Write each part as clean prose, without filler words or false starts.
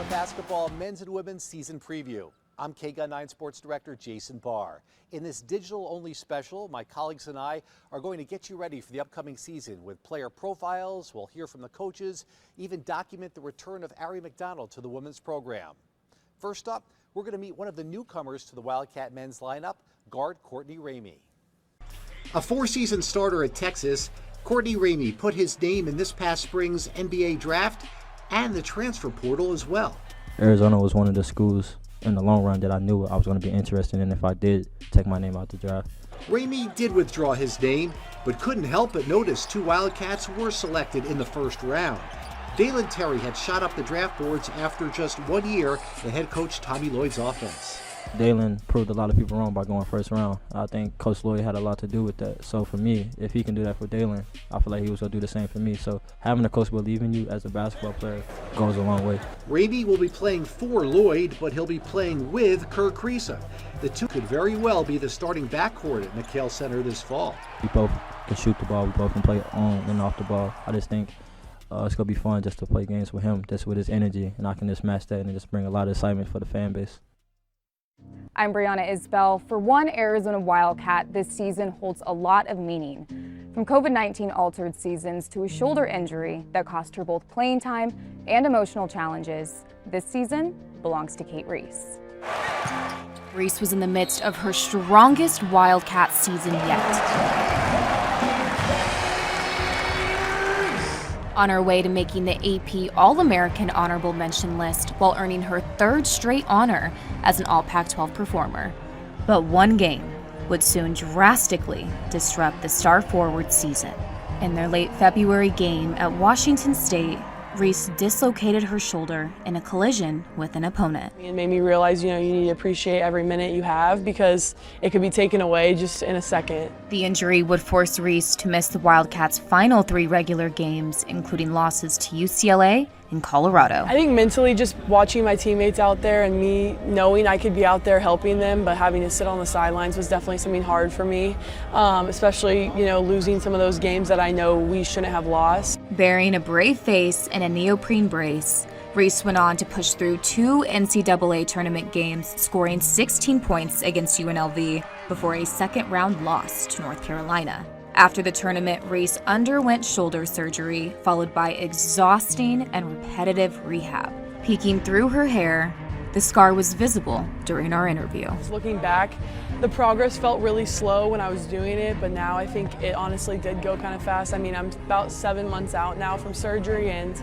Basketball men's and women's season preview. I'm KGUN 9 Sports Director Jason Barr. In this digital-only special, my colleagues and I are going to get you ready for the upcoming season with player profiles. We'll hear from the coaches, even document the return of Arie McDonald to the women's program. First up, we're going to meet one of the newcomers to the Wildcat men's lineup, guard Courtney Ramey. A four-season starter at Texas, Courtney Ramey put his name in this past spring's NBA draft and the transfer portal as well. Arizona was one of the schools in the long run that I knew I was going to be interested in if I did take my name out the draft. Ramey did withdraw his name, but couldn't help but notice two Wildcats were selected in the first round. Dalen Terry had shot up the draft boards after just 1 year in head coach Tommy Lloyd's offense. Dalen proved a lot of people wrong by going first round. I think Coach Lloyd had a lot to do with that. So for me, if he can do that for Dalen, I feel like he was going to do the same for me. So having a coach believe in you as a basketball player goes a long way. Ramey will be playing for Lloyd, but he'll be playing with Kerr Kriisa. The two could very well be the starting backcourt at McHale Center this fall. We both can shoot the ball. We both can play on and off the ball. I just think it's going to be fun just to play games with him, just with his energy, and I can just match that and just bring a lot of excitement for the fan base. I'm Brianna Isbell. For one Arizona Wildcat, this season holds a lot of meaning. From COVID-19 altered seasons to a shoulder injury that cost her both playing time and emotional challenges, this season belongs to Kate Reese. Reese was in the midst of her strongest Wildcat season yet. On her way to making the AP All-American Honorable Mention list while earning her third straight honor as an All-Pac-12 performer. But one game would soon drastically disrupt the star forward season. In their late February game at Washington State, Reese dislocated her shoulder in a collision with an opponent. It made me realize, you need to appreciate every minute you have because it could be taken away just in a second. The injury would force Reese to miss the Wildcats' final 3 regular games, including losses to UCLA and Colorado. I think mentally just watching my teammates out there and me knowing I could be out there helping them, but having to sit on the sidelines was definitely something hard for me, especially, losing some of those games that I know we shouldn't have lost. Bearing a brave face and a neoprene brace, Reese went on to push through 2 NCAA tournament games, scoring 16 points against UNLV before a second-round loss to North Carolina. After the tournament, Reese underwent shoulder surgery, followed by exhausting and repetitive rehab. Peeking through her hair, the scar was visible during our interview. Looking back, the progress felt really slow when I was doing it, but now I think it honestly did go kind of fast. I'm about 7 months out now from surgery, and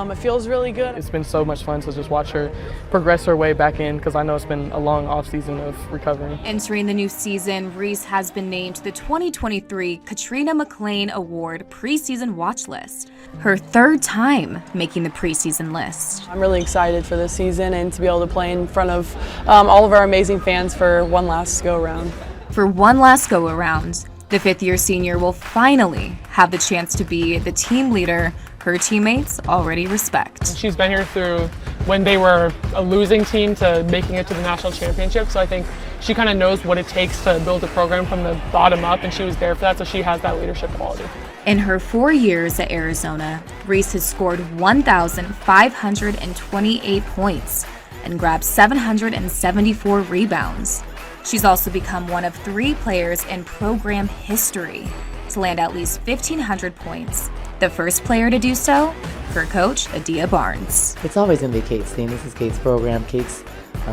it feels really good. It's been so much fun to just watch her progress her way back in, because I know it's been a long off-season of recovering. Entering the new season, Reese has been named to the 2023 Katrina McLean Award preseason watch list, her third time making the preseason list. I'm really excited for this season and to be able to play in front of all of our amazing fans for one last go-around. For one last go-around, the fifth-year senior will finally have the chance to be the team leader her teammates already respect. She's been here through when they were a losing team to making it to the national championship, so I think she kind of knows what it takes to build a program from the bottom up, and she was there for that, so she has that leadership quality. In her 4 years at Arizona, Reese has scored 1,528 points and grabbed 774 rebounds. She's also become one of 3 players in program history to land at least 1,500 points. The first player to do so, her coach, Adia Barnes. It's always going to be Kate's team. This is Kate's program. Kate's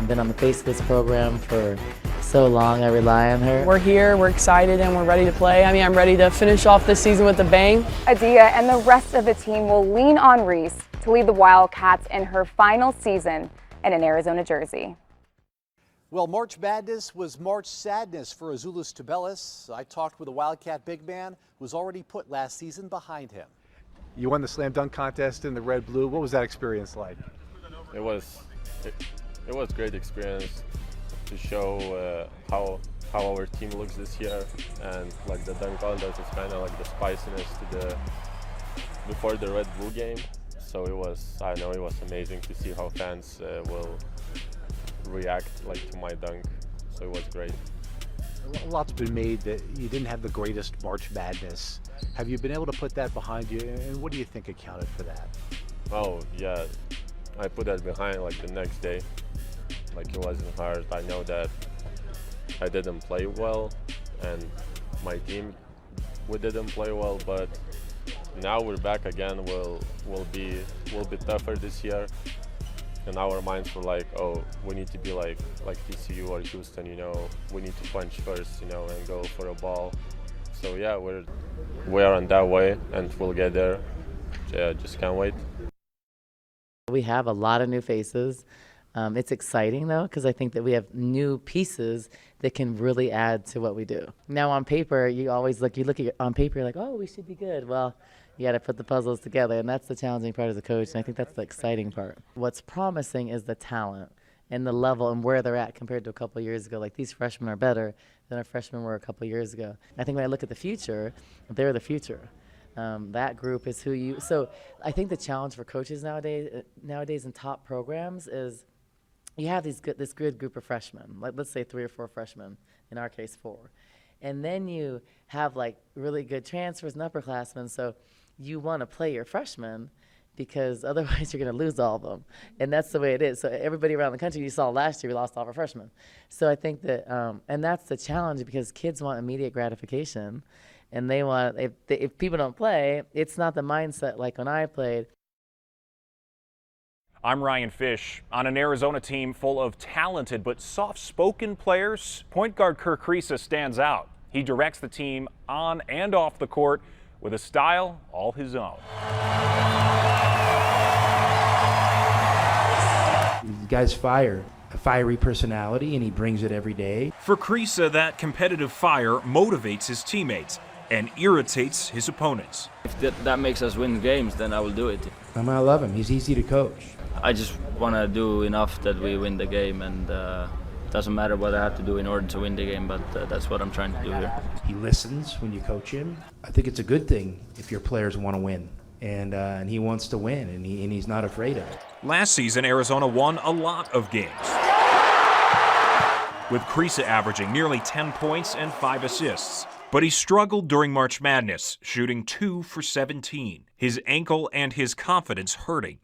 been on the face of this program for so long. I rely on her. We're here, we're excited, and we're ready to play. I'm ready to finish off this season with a bang. Adia and the rest of the team will lean on Reese to lead the Wildcats in her final season in an Arizona jersey. Well, March Madness was March sadness for Azuolas Tubelis. I talked with a Wildcat big man who was already put last season behind him. You won the slam dunk contest in the red-blue. What was that experience like? It was a great experience to show how our team looks this year, and like the dunk contest is kind of like the spiciness to before the red-blue game. So it was amazing to see how fans will react to my dunk. So it was great. A lot's been made that you didn't have the greatest March Madness. Have you been able to put that behind you, and what do you think accounted for that? Oh yeah, I put that behind like the next day. Like it wasn't hard. I know that I didn't play well and my team we didn't play well, but now we're back again. We'll be tougher this year. And our minds were like, oh, we need to be like TCU or Houston, you know, we need to punch first, you know, and go for a ball. So yeah, we are on that way and we'll get there. Yeah, just can't wait. We have a lot of new faces. It's exciting though, because I think that we have new pieces that can really add to what we do. Now on paper, you look at on paper, you're like, oh, we should be good. Well, you got to put the puzzles together, and that's the challenging part as a coach, and I think that's the exciting part. What's promising is the talent and the level and where they're at compared to a couple of years ago. Like, these freshmen are better than our freshmen were a couple of years ago. I think when I look at the future, they're the future. That group is who you. So I think the challenge for coaches nowadays in top programs is you have this good group of freshmen, like let's say 3 or 4 freshmen, in our case 4. And then you have like really good transfers and upperclassmen, so you want to play your freshmen because otherwise you're going to lose all of them. And that's the way it is. So everybody around the country, you saw last year, we lost all of our freshmen. So I think that, and that's the challenge because kids want immediate gratification. And they want, if people don't play, it's not the mindset like when I played. I'm Ryan Fish. On an Arizona team full of talented but soft-spoken players, point guard Kerr Kriisa stands out. He directs the team on and off the court with a style all his own. The guy's a fiery personality, and he brings it every day. For Kriisa, that competitive fire motivates his teammates and irritates his opponents. If that makes us win games, then I will do it. I love him. He's easy to coach. I just want to do enough that we win the game, and doesn't matter what I have to do in order to win the game, but that's what I'm trying to do here. He listens when you coach him. I think it's a good thing if your players want to win, and he wants to win, and he's not afraid of it. Last season, Arizona won a lot of games, with Kriisa averaging nearly 10 points and 5 assists. But he struggled during March Madness, shooting 2 for 17, his ankle and his confidence hurting.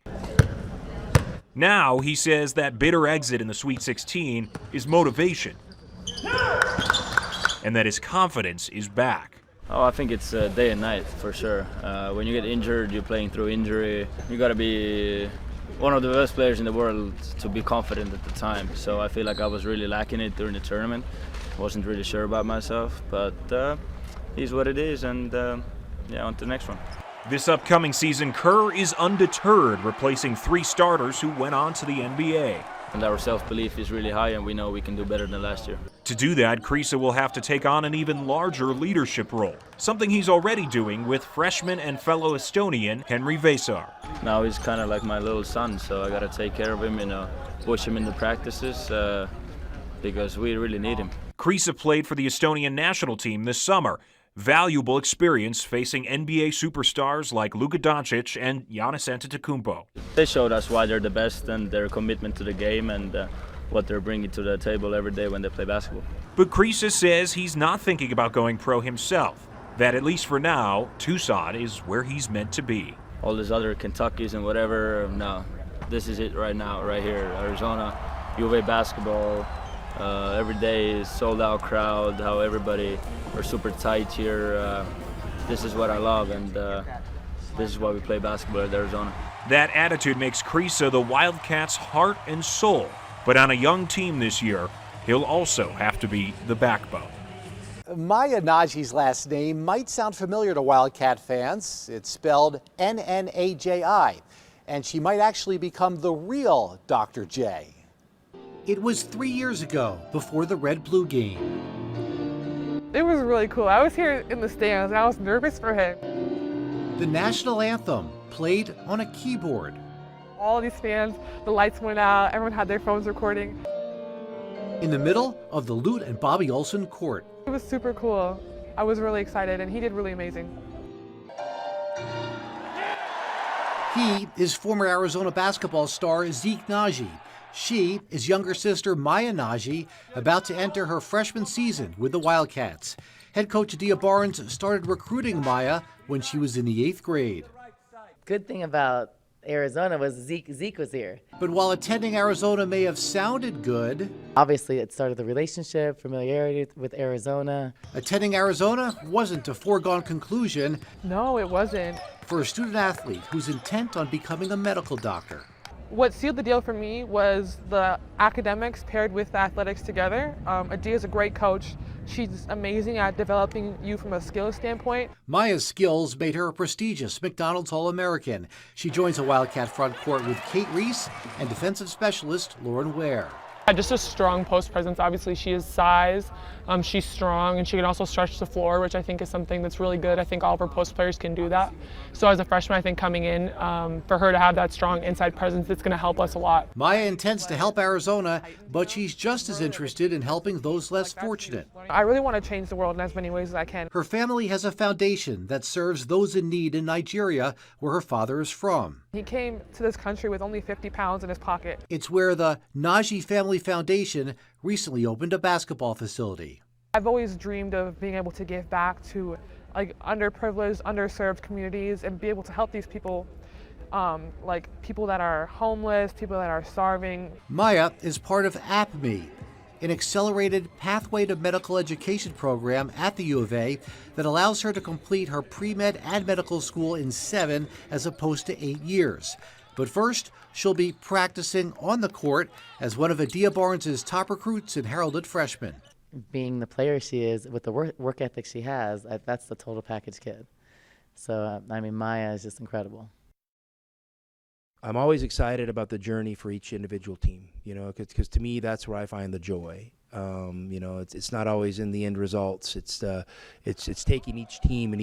Now he says that bitter exit in the Sweet 16 is motivation, and that his confidence is back. Oh, I think it's day and night for sure. When you get injured, you're playing through injury. You got to be one of the best players in the world to be confident at the time. So I feel like I was really lacking it during the tournament. Wasn't really sure about myself, but it's what it is, and yeah, on to the next one. This upcoming season, Kerr is undeterred, replacing 3 starters who went on to the NBA. And our self-belief is really high, and we know we can do better than last year. To do that, Kriisa will have to take on an even larger leadership role, something he's already doing with freshman and fellow Estonian Henry Veesaar. Now he's kind of like my little son, so I got to take care of him, push him in the practices, because we really need him. Kriisa played for the Estonian national team this summer. Valuable experience facing NBA superstars like Luka Doncic and Giannis Antetokounmpo. They showed us why they're the best and their commitment to the game and what they're bringing to the table every day when they play basketball. But Kriisa says he's not thinking about going pro himself, that at least for now, Tucson is where he's meant to be. All these other Kentuckys and whatever, no, this is it right now, right here, Arizona, U of A basketball. Every day is sold out crowd, how everybody are super tight here. This is what I love, and this is why we play basketball at Arizona. That attitude makes Kriisa the Wildcats' heart and soul. But on a young team this year, he'll also have to be the backbone. Nnaji's last name might sound familiar to Wildcat fans. It's spelled Nnaji, and she might actually become the real Dr. J. It was 3 years ago, before the Red-Blue game. It was really cool. I was here in the stands, and I was nervous for him. The national anthem played on a keyboard. All these fans, the lights went out, everyone had their phones recording. In the middle of the Lute and Bobby Olson court. It was super cool. I was really excited, and he did really amazing. He is former Arizona basketball star Zeke Nnaji. She is younger sister Maya Nnaji, about to enter her freshman season with the Wildcats. Head coach Dia Barnes started recruiting Maya when she was in the 8th grade. Good thing about Arizona was Zeke was here. But while attending Arizona may have sounded good, Obviously, it started the relationship, familiarity with Arizona. attending Arizona wasn't a foregone conclusion No, it wasn't. for a student athlete who's intent on becoming a medical doctor. What sealed the deal for me was the academics paired with the athletics together. Adia is a great coach. She's amazing at developing you from a skill standpoint. Maya's skills made her a prestigious McDonald's All-American. She joins a Wildcat front court with Kate Reese and defensive specialist Lauren Ware. Just a strong post presence. Obviously, she is size. She's strong, and she can also stretch the floor, which I think is something that's really good. I think all of our post players can do that. So as a freshman, I think coming in, for her to have that strong inside presence, it's going to help us a lot. Maya intends to help Arizona, but she's just as interested in helping those less fortunate. I really want to change the world in as many ways as I can. Her family has a foundation that serves those in need in Nigeria, where her father is from. He came to this country with only 50 pounds in his pocket. It's where the Nnaji Family Foundation recently opened a basketball facility. I've always dreamed of being able to give back to like underprivileged, underserved communities and be able to help these people, like people that are homeless, people that are starving. Maya is part of APME, an accelerated pathway to medical education program at the U of A that allows her to complete her pre-med and medical school in 7 as opposed to 8 years. But first, she'll be practicing on the court as one of Adia Barnes' top recruits and heralded freshmen. Being the player she is, with the work ethic she has, that's the total package kid. So, I mean, Maya is just incredible. I'm always excited about the journey for each individual team, you know, because to me that's where I find the joy. You know, it's not always in the end results. It's taking each team and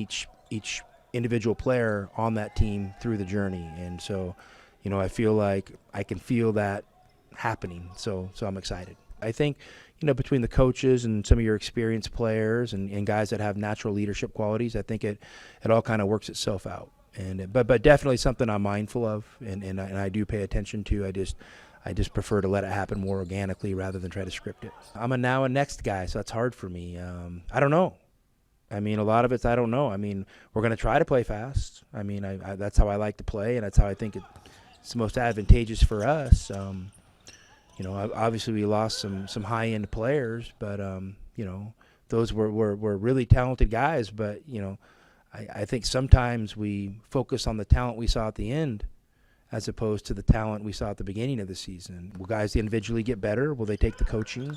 each individual player on that team through the journey, and so, you know, I feel like I can feel that happening. So I'm excited. I think, you know, between the coaches and some of your experienced players and guys that have natural leadership qualities, I think it all kind of works itself out. And but definitely something I'm mindful of, and I do pay attention to. I just prefer to let it happen more organically rather than try to script it. I'm a now and next guy, so that's hard for me. I don't know. I mean, a lot of it's I don't know. I mean, we're going to try to play fast. I mean, I that's how I like to play, and that's how I think it's the most advantageous for us. You know, obviously we lost some high-end players, but you know, those were really talented guys. But you know, I think sometimes we focus on the talent we saw at the end as opposed to the talent we saw at the beginning of the season. Will guys individually get better? Will they take the coaching?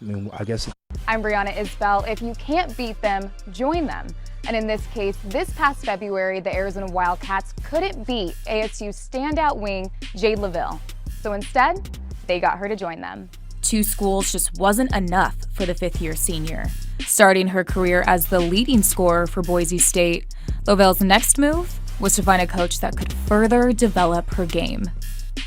I mean, I guess. I'm Brianna Isbell. If you can't beat them, join them. And in this case, this past February, the Arizona Wildcats couldn't beat ASU standout wing Jade Loville. So instead, they got her to join them. 2 schools just wasn't enough for the 5th-year senior. Starting her career as the leading scorer for Boise State, Loville's next move was to find a coach that could further develop her game.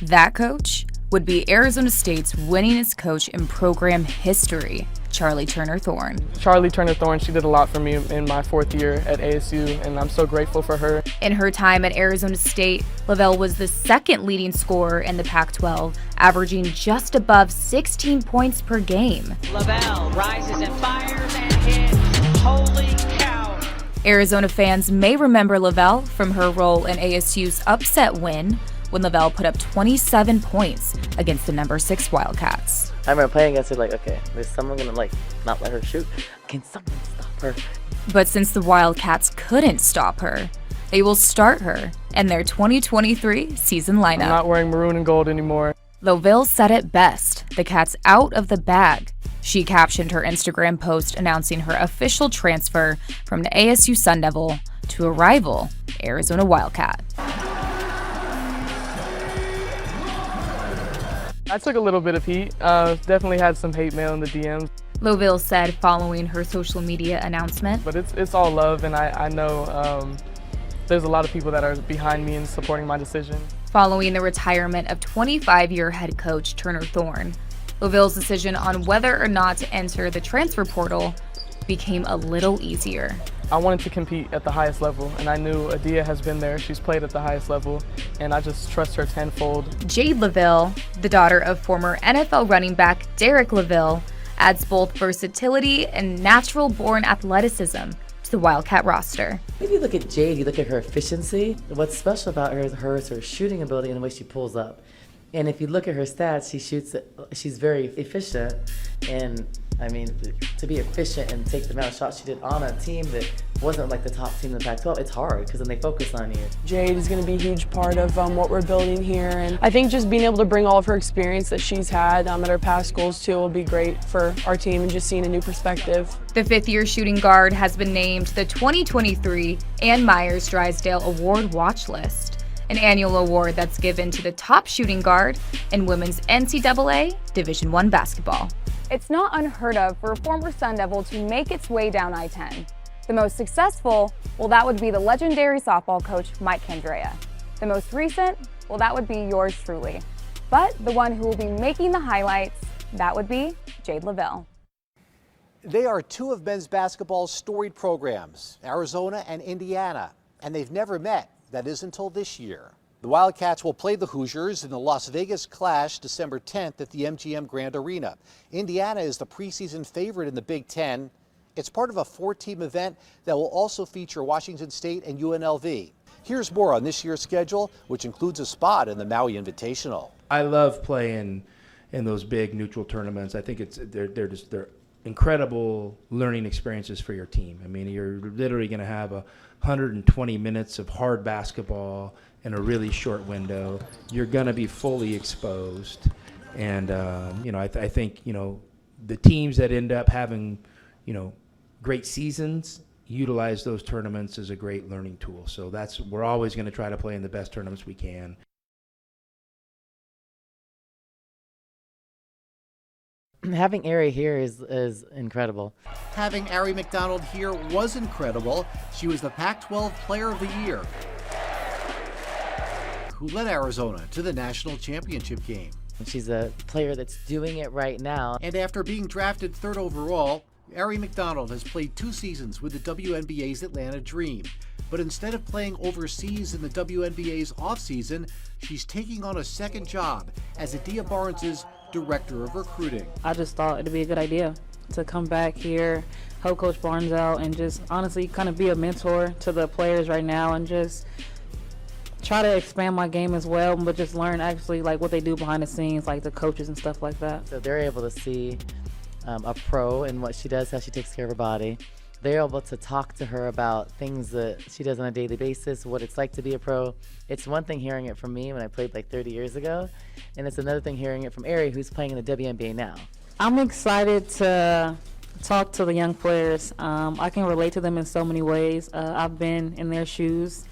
That coach would be Arizona State's winningest coach in program history, Charlie Turner-Thorne. Charlie Turner-Thorne, she did a lot for me in my 4th year at ASU, and I'm so grateful for her. In her time at Arizona State, Loville was the 2nd leading scorer in the Pac-12, averaging just above 16 points per game. Loville rises and fires and hits. Holy cow. Arizona fans may remember Loville from her role in ASU's upset win when Loville put up 27 points against the number 6 Wildcats. I remember playing against her like, okay, is someone gonna like not let her shoot? Can someone stop her? But since the Wildcats couldn't stop her, they will start her in their 2023 season lineup. I'm not wearing maroon and gold anymore. Loville said it best, the cat's out of the bag. She captioned her Instagram post announcing her official transfer from the ASU Sun Devil to a rival, Arizona Wildcat. I took a little bit of heat. Definitely had some hate mail in the DMs. Loville said following her social media announcement. But it's all love, and I know there's a lot of people that are behind me and supporting my decision. Following the retirement of 25-year head coach Turner-Thorne, Loville's decision on whether or not to enter the transfer portal became a little easier. I wanted to compete at the highest level, and I knew Adia has been there. She's played at the highest level, and I just trust her tenfold. Jade Loville, the daughter of former NFL running back Derek Loville, adds both versatility and natural-born athleticism to the Wildcat roster. If you look at Jade, you look at her efficiency. What's special about her is her shooting ability and the way she pulls up. And if you look at her stats, she's very efficient. And I mean, to be efficient and take the amount of shots she did on a team that wasn't like the top team in the Pac-12, it's hard because then they focus on you. Jade is going to be a huge part of what we're building here, and I think just being able to bring all of her experience that she's had at her past schools too will be great for our team and just seeing a new perspective. The fifth-year shooting guard has been named the 2023 Ann Myers Drysdale Award Watch List, an annual award that's given to the top shooting guard in women's NCAA Division I basketball. It's not unheard of for a former Sun Devil to make its way down I-10. The most successful, well, that would be the legendary softball coach Mike Candrea. The most recent, well, that would be yours truly. But the one who will be making the highlights, that would be Jade Loville. They are two of men's basketball's storied programs, Arizona and Indiana, and they've never met. That is until this year. The Wildcats will play the Hoosiers in the Las Vegas Clash December 10th at the MGM Grand Arena. Indiana is the preseason favorite in the Big Ten. It's part of a 4-team event that will also feature Washington State and UNLV. Here's more on this year's schedule, which includes a spot in the Maui Invitational. I love playing in those big neutral tournaments. I think they're incredible learning experiences for your team. I mean, you're literally going to have 120 minutes of hard basketball in a really short window. You're going to be fully exposed. And, I think, the teams that end up having, great seasons utilize those tournaments as a great learning tool. So we're always going to try to play in the best tournaments we can. Having Arie here is incredible. Having Arie McDonald here was incredible. She was the Pac-12 Player of the Year, who led Arizona to the national championship game. She's a player that's doing it right now. And after being drafted 3rd overall, Arie McDonald has played 2 seasons with the WNBA's Atlanta Dream. But instead of playing overseas in the WNBA's offseason, she's taking on a second job as Adia Barnes' Director of Recruiting. I just thought it'd be a good idea to come back here, help Coach Barnes out, and just honestly kind of be a mentor to the players right now and just try to expand my game as well, but just learn actually like what they do behind the scenes, like the coaches and stuff like that. So they're able to see a pro and what she does, how she takes care of her body. They're able to talk to her about things that she does on a daily basis, what it's like to be a pro. It's one thing hearing it from me when I played like 30 years ago, and it's another thing hearing it from Arie, who's playing in the WNBA now. I'm excited to talk to the young players. I can relate to them in so many ways. I've been in their shoes,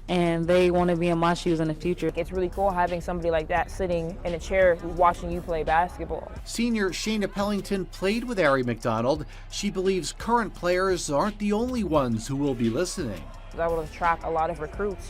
and they want to be in my shoes in the future. It's really cool having somebody like that sitting in a chair watching you play basketball. Senior Shayna Pellington played with Arie McDonald. She believes current players aren't the only ones who will be listening. I will attract a lot of recruits,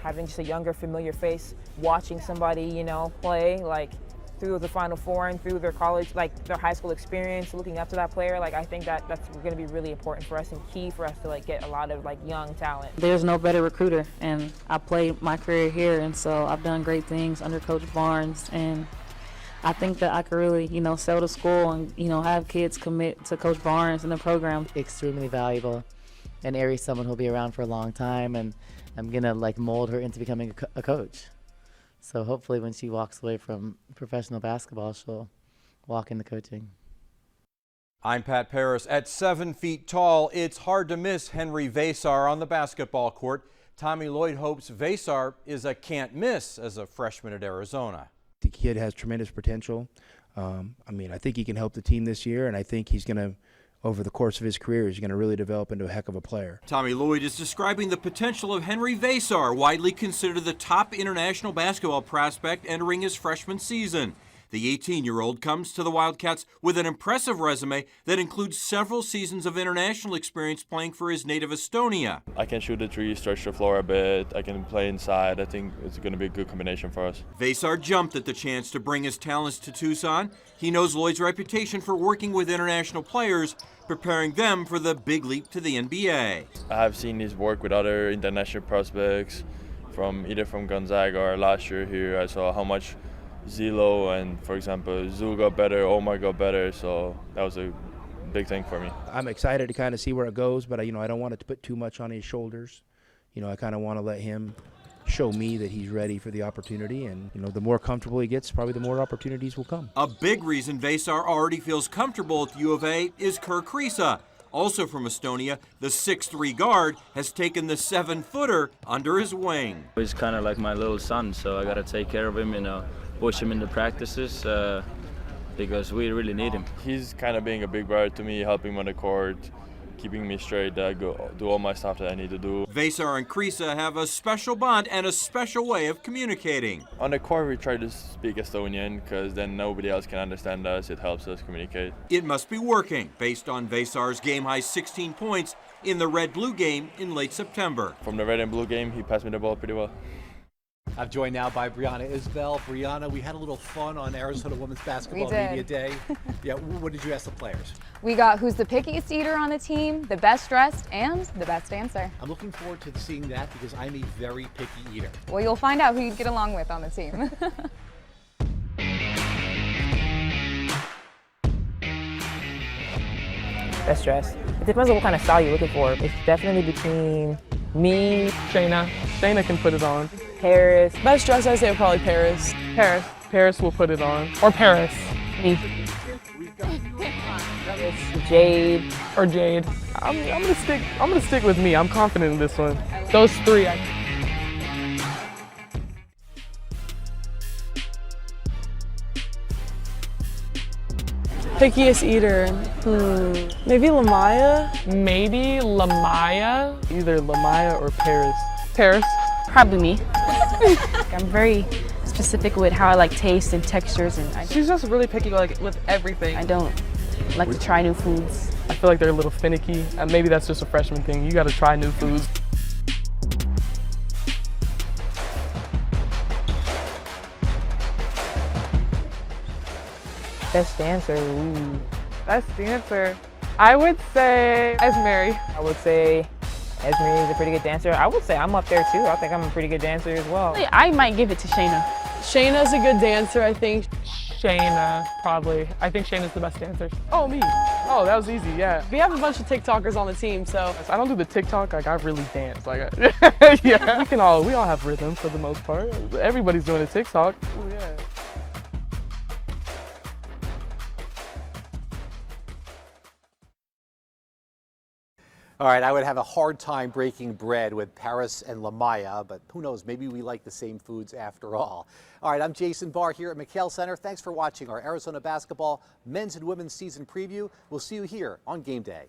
having just a younger, familiar face, watching somebody, play, like, through the Final Four and through their college, like their high school experience, looking up to that player. Like, I think that's going to be really important for us and key for us to get a lot of young talent. There's no better recruiter, and I played my career here, and so I've done great things under Coach Barnes, and I think that I could really, sell to school and, have kids commit to Coach Barnes and the program. Extremely valuable, and Arie's someone who'll be around for a long time, and I'm gonna mold her into becoming a coach. So hopefully when she walks away from professional basketball, she'll walk into coaching. I'm Pat Paris. At 7 feet tall, it's hard to miss Henry Veesaar on the basketball court. Tommy Lloyd hopes Veesaar is a can't miss as a freshman at Arizona. The kid has tremendous potential. I think he can help the team this year, and I think he's going to, over the course of his career, he's going to really develop into a heck of a player. Tommy Lloyd is describing the potential of Henry Veesaar, widely considered the top international basketball prospect entering his freshman season. The 18-year-old comes to the Wildcats with an impressive resume that includes several seasons of international experience playing for his native Estonia. I can shoot the three, stretch the floor a bit, I can play inside. I think it's going to be a good combination for us. Veesaar jumped at the chance to bring his talents to Tucson. He knows Lloyd's reputation for working with international players, preparing them for the big leap to the NBA. I have seen his work with other international prospects, either from Gonzaga or last year here. I saw how much Zilo and, for example, Zul got better, Omar got better, so that was a big thing for me. I'm excited to kind of see where it goes, but I don't want it to put too much on his shoulders. I kind of want to let him show me that he's ready for the opportunity, and the more comfortable he gets, probably the more opportunities will come. A big reason Veesaar already feels comfortable at the U of A is Kerr Kriisa. Also from Estonia, the 6'3" guard has taken the 7-footer under his wing. He's kind of like my little son, so I got to take care of him, push him in the practices because we really need him. He's kind of being a big brother to me, helping me on the court, keeping me straight, do all my stuff that I need to do. Veesaar and Kriisa have a special bond and a special way of communicating. On the court, we try to speak Estonian because then nobody else can understand us. It helps us communicate. It must be working, based on Veesaar's game-high 16 points in the red-blue game in late September. From the red and blue game, he passed me the ball pretty well. I'm joined now by Brianna Isbell. Brianna, we had a little fun on Arizona Women's Basketball Media Day. Yeah, what did you ask the players? We got who's the pickiest eater on the team, the best dressed, and the best dancer. I'm looking forward to seeing that because I'm a very picky eater. Well, you'll find out who you'd get along with on the team. Best dressed. It depends on what kind of style you're looking for. It's definitely between me, Shayna. Shayna can put it on. Paris. Best dress, I say probably Paris. Paris. Paris will put it on. Or Paris. Me. It's Jade. Or Jade. I'm gonna stick with me. I'm confident in this one. Those three. Pickiest eater. Maybe Lamaya? Maybe Lamaya. Either Lamaya or Paris. Paris. Probably me. I'm very specific with how I like taste and textures, and she's just really picky with everything. I don't like to try new foods. I feel like they're a little finicky, and maybe that's just a freshman thing. You got to try new foods. Best dancer. Ooh. Best dancer. I would say Esmeri. I would say Esmeri is a pretty good dancer. I would say I'm up there too. I think I'm a pretty good dancer as well. I might give it to Shayna. Shayna's a good dancer, I think. Shayna, probably. I think Shayna's the best dancer. Oh, me. Oh, that was easy, yeah. We have a bunch of TikTokers on the team, so. I don't do the TikTok, I really dance. Yeah, we all have rhythm for the most part. Everybody's doing a TikTok. Ooh, yeah. All right, I would have a hard time breaking bread with Paris and Lamaya, but who knows, maybe we like the same foods after all. All right, I'm Jason Barr here at McHale Center. Thanks for watching our Arizona basketball men's and women's season preview. We'll see you here on Game Day.